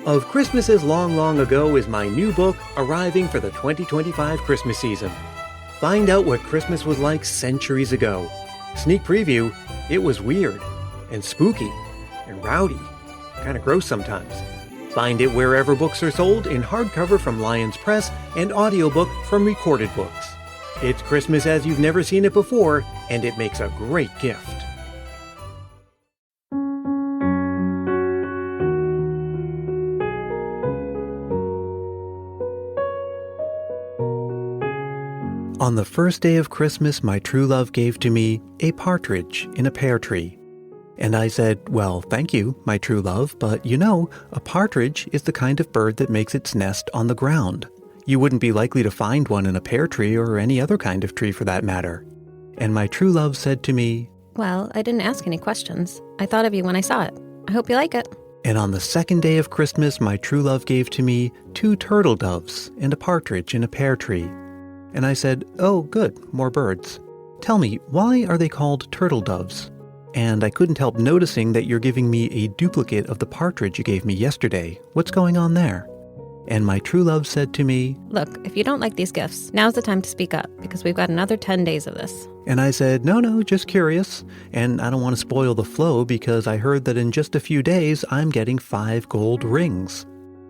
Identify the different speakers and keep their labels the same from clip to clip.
Speaker 1: Of Christmases Long, Long Ago is my new book arriving for the 2025 Christmas season. Find out what Christmas was like centuries ago. Sneak preview, it was weird and spooky and rowdy, kind of gross sometimes. Find it wherever books are sold in hardcover from Lions Press and audiobook from Recorded Books. It's Christmas as you've never seen it before, and it makes a great gift. On the first day of Christmas, my true love gave to me a partridge in a pear tree. And I said, well, thank you, my true love, but you know, a partridge is the kind of bird that makes its nest on the ground. You wouldn't be likely to find one in a pear tree or any other kind of tree for that matter. And my true love said to me,
Speaker 2: well, I didn't ask any questions. I thought of you when I saw it. I hope you like it.
Speaker 1: And on the second day of Christmas, my true love gave to me 2 turtle doves and a partridge in a pear tree. And I said, oh, good, more birds. Tell me, why are they called turtle doves? And I couldn't help noticing that you're giving me a duplicate of the partridge you gave me yesterday. What's going on there? And my true love said to me,
Speaker 2: look, if you don't like these gifts, now's the time to speak up, because we've got another 10 days of this.
Speaker 1: And I said, no, just curious. And I don't want to spoil the flow because I heard that in just a few days, I'm getting 5 gold rings.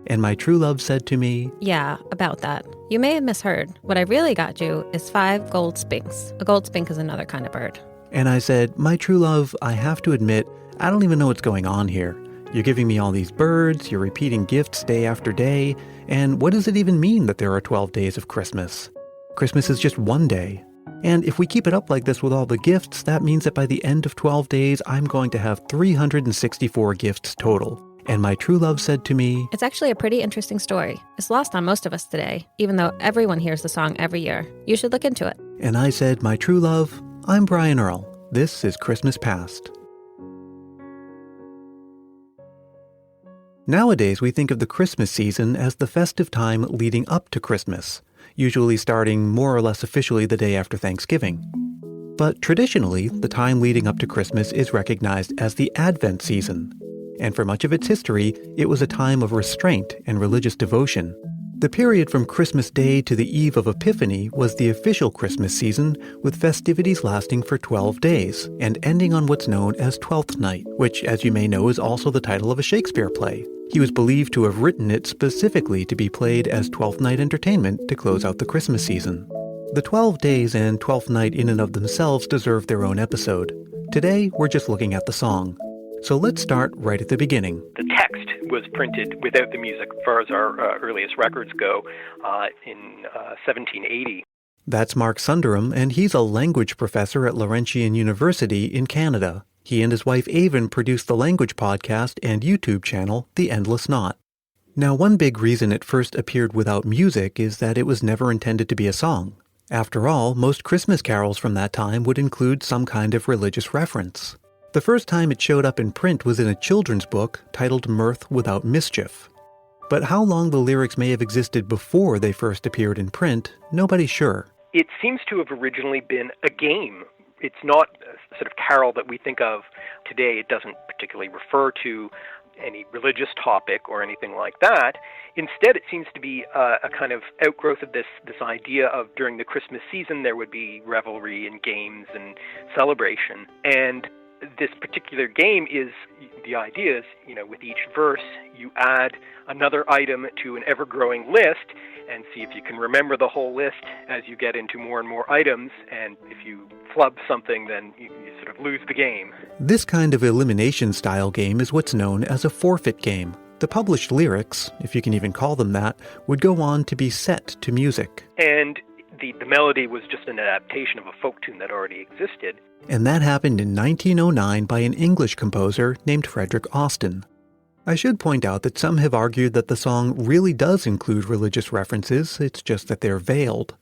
Speaker 1: And my true love said to me,
Speaker 2: yeah, about that. You may have misheard. What I really got you is 5 gold spinks. A gold spink is another kind of bird.
Speaker 1: And I said, my true love, I have to admit, I don't even know what's going on here. You're giving me all these birds, you're repeating gifts day after day, and what does it even mean that there are 12 days of Christmas? Christmas is just one day. And if we keep it up like this with all the gifts, that means that by the end of 12 days, I'm going to have 364 gifts total. And my true love said to me,
Speaker 2: it's actually a pretty interesting story. It's lost on most of us today, even though everyone hears the song every year. You should look into it.
Speaker 1: And I said, my true love, I'm Brian Earl. This is Christmas Past. Nowadays, we think of the Christmas season as the festive time leading up to Christmas, usually starting more or less officially the day after Thanksgiving. But traditionally, the time leading up to Christmas is recognized as the Advent season. And for much of its history, it was a time of restraint and religious devotion. The period from Christmas Day to the Eve of Epiphany was the official Christmas season, with festivities lasting for 12 days and ending on what's known as Twelfth Night, which, as you may know, is also the title of a Shakespeare play. He was believed to have written it specifically to be played as Twelfth Night entertainment to close out the Christmas season. The 12 days and Twelfth Night in and of themselves deserve their own episode. Today, we're just looking at the song. So let's start right at the beginning.
Speaker 3: The text was printed without the music, as far as our earliest records go, in 1780.
Speaker 1: That's Mark Sundaram, and he's a language professor at Laurentian University in Canada. He and his wife Avon produced the language podcast and YouTube channel, The Endless Knot. Now, one big reason it first appeared without music is that it was never intended to be a song. After all, most Christmas carols from that time would include some kind of religious reference. The first time it showed up in print was in a children's book titled Mirth Without Mischief. But how long the lyrics may have existed before they first appeared in print, nobody's sure.
Speaker 3: It seems to have originally been a game. It's not a sort of carol that we think of today. It doesn't particularly refer to any religious topic or anything like that. Instead, it seems to be a kind of outgrowth of this idea of during the Christmas season there would be revelry and games and celebration. And this particular game is, the idea is, with each verse, you add another item to an ever-growing list and see if you can remember the whole list as you get into more and more items. And if you flub something, then you sort of lose the game.
Speaker 1: This kind of elimination-style game is what's known as a forfeit game. The published lyrics, if you can even call them that, would go on to be set to music.
Speaker 3: And the melody was just an adaptation of a folk tune that already existed.
Speaker 1: And that happened in 1909 by an English composer named Frederick Austin. I should point out that some have argued that the song really does include religious references, it's just that they're veiled.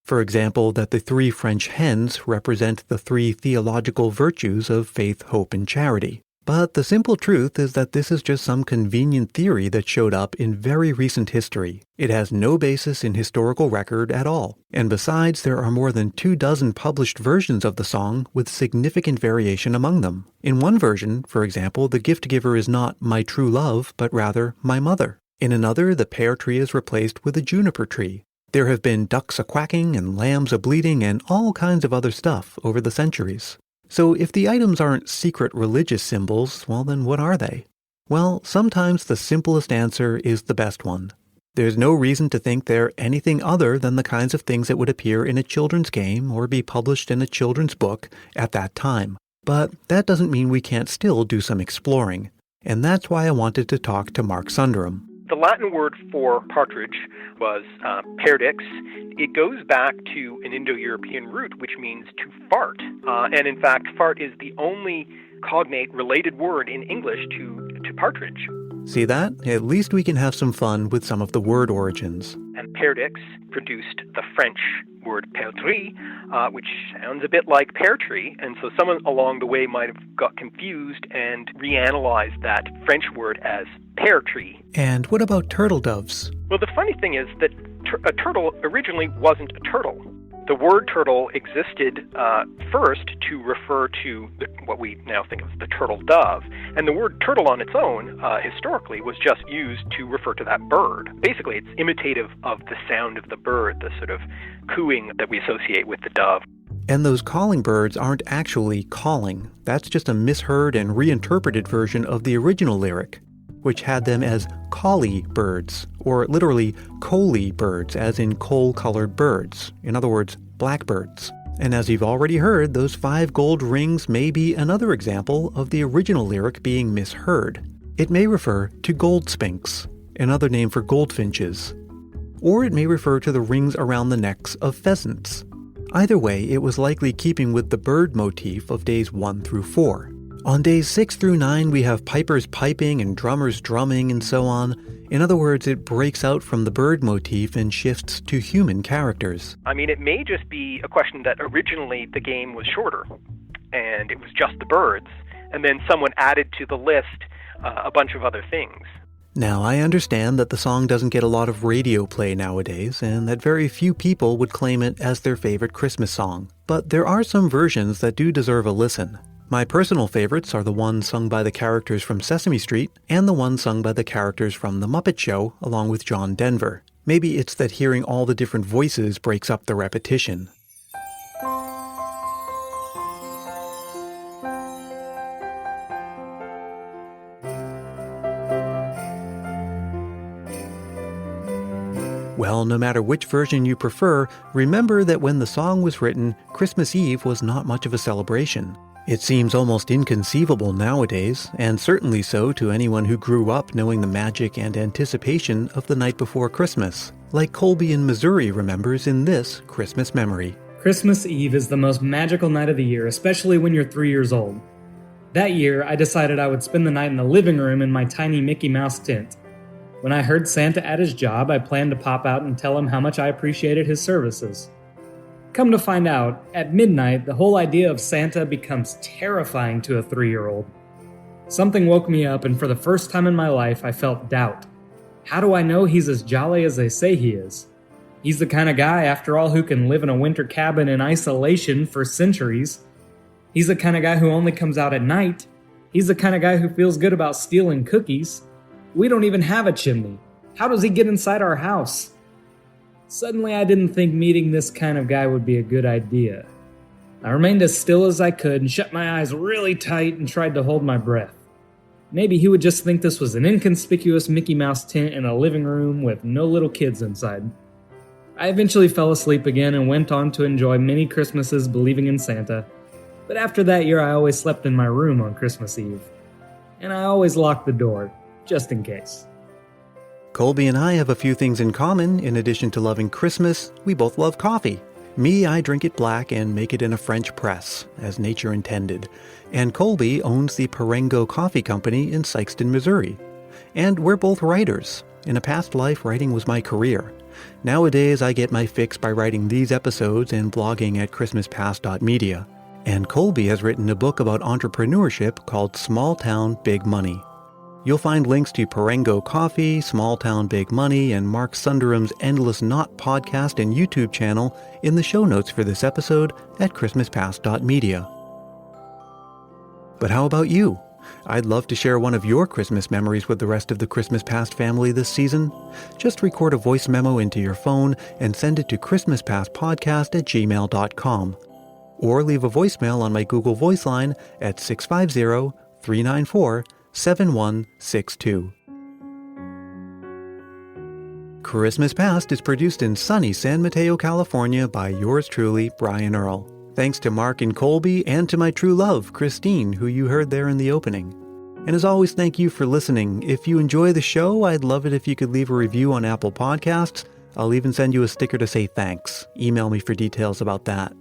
Speaker 1: For example, that the 3 French hens represent the 3 theological virtues of faith, hope, and charity. But the simple truth is that this is just some convenient theory that showed up in very recent history. It has no basis in historical record at all. And besides, there are more than 24 published versions of the song with significant variation among them. In one version, for example, the gift giver is not my true love, but rather my mother. In another, the pear tree is replaced with a juniper tree. There have been ducks a-quacking and lambs a-bleating and all kinds of other stuff over the centuries. So if the items aren't secret religious symbols, well then what are they? Well, sometimes the simplest answer is the best one. There's no reason to think they're anything other than the kinds of things that would appear in a children's game or be published in a children's book at that time. But that doesn't mean we can't still do some exploring. And that's why I wanted to talk to Mark Sundaram.
Speaker 3: The Latin word for partridge was partridges. It goes back to an Indo-European root, which means to fart. And in fact, fart is the only cognate related word in English to partridge.
Speaker 1: See that? At least we can have some fun with some of the word origins.
Speaker 3: And partridges produced the French word perdrix, which sounds a bit like pear tree, and so someone along the way might have got confused and reanalyzed that French word as pear tree.
Speaker 1: And what about turtle doves?
Speaker 3: Well, the funny thing is that a turtle originally wasn't a turtle. The word turtle existed first to refer to what we now think of as the turtle dove. And the word turtle on its own, historically, was just used to refer to that bird. Basically, it's imitative of the sound of the bird, the sort of cooing that we associate with the dove.
Speaker 1: And those calling birds aren't actually calling. That's just a misheard and reinterpreted version of the original lyric, which had them as collie birds, or literally coaly birds, as in coal-colored birds. In other words, blackbirds. And as you've already heard, those 5 gold rings may be another example of the original lyric being misheard. It may refer to gold sphinx, another name for goldfinches. Or it may refer to the rings around the necks of pheasants. Either way, it was likely keeping with the bird motif of days 1 through 4. On days 6 through 9, we have pipers piping and drummers drumming and so on. In other words, it breaks out from the bird motif and shifts to human characters.
Speaker 3: I mean, it may just be a question that originally the game was shorter, and it was just the birds, and then someone added to the list a bunch of other things.
Speaker 1: Now, I understand that the song doesn't get a lot of radio play nowadays, and that very few people would claim it as their favorite Christmas song. But there are some versions that do deserve a listen. My personal favorites are the ones sung by the characters from Sesame Street and the ones sung by the characters from The Muppet Show along with John Denver. Maybe it's that hearing all the different voices breaks up the repetition. Well, no matter which version you prefer, remember that when the song was written, Christmas Eve was not much of a celebration. It seems almost inconceivable nowadays, and certainly so to anyone who grew up knowing the magic and anticipation of the night before Christmas, like Colby in Missouri remembers in this Christmas memory.
Speaker 4: Christmas Eve is the most magical night of the year, especially when you're 3 years old. That year, I decided I would spend the night in the living room in my tiny Mickey Mouse tent. When I heard Santa at his job, I planned to pop out and tell him how much I appreciated his services. Come to find out, at midnight, the whole idea of Santa becomes terrifying to a 3-year-old. Something woke me up, and for the first time in my life, I felt doubt. How do I know he's as jolly as they say he is? He's the kind of guy, after all, who can live in a winter cabin in isolation for centuries. He's the kind of guy who only comes out at night. He's the kind of guy who feels good about stealing cookies. We don't even have a chimney. How does he get inside our house? Suddenly, I didn't think meeting this kind of guy would be a good idea. I remained as still as I could and shut my eyes really tight and tried to hold my breath. Maybe he would just think this was an inconspicuous Mickey Mouse tent in a living room with no little kids inside. I eventually fell asleep again and went on to enjoy many Christmases believing in Santa, but after that year I always slept in my room on Christmas Eve. And I always locked the door, just in case.
Speaker 1: Colby and I have a few things in common. In addition to loving Christmas, we both love coffee. Me, I drink it black and make it in a French press, as nature intended. And Colby owns the Parengo Coffee Company in Sikeston, Missouri. And we're both writers. In a past life, writing was my career. Nowadays, I get my fix by writing these episodes and blogging at christmaspast.media. And Colby has written a book about entrepreneurship called Small Town Big Money. You'll find links to Parengo Coffee, Small Town Big Money, and Mark Sundaram's Endless Knot podcast and YouTube channel in the show notes for this episode at christmaspast.media. But how about you? I'd love to share one of your Christmas memories with the rest of the Christmas Past family this season. Just record a voice memo into your phone and send it to christmaspastpodcast@gmail.com. Or leave a voicemail on my Google Voice line at 650-394-7162. Christmas Past is produced in sunny San Mateo, California by yours truly, Brian Earl. Thanks to Mark and Colby and to my true love, Christine, who you heard there in the opening. And as always, thank you for listening. If you enjoy the show, I'd love it if you could leave a review on Apple Podcasts. I'll even send you a sticker to say thanks. Email me for details about that.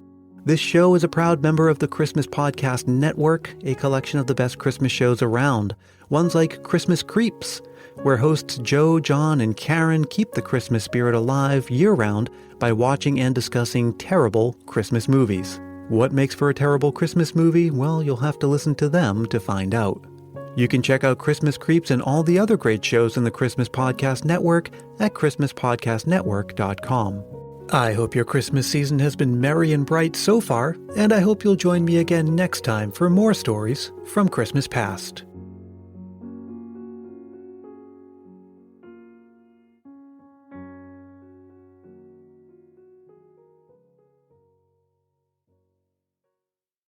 Speaker 1: This show is a proud member of the Christmas Podcast Network, a collection of the best Christmas shows around. Ones like Christmas Creeps, where hosts Joe, John, and Karen keep the Christmas spirit alive year-round by watching and discussing terrible Christmas movies. What makes for a terrible Christmas movie? Well, you'll have to listen to them to find out. You can check out Christmas Creeps and all the other great shows in the Christmas Podcast Network at christmaspodcastnetwork.com. I hope your Christmas season has been merry and bright so far, and I hope you'll join me again next time for more stories from Christmas Past.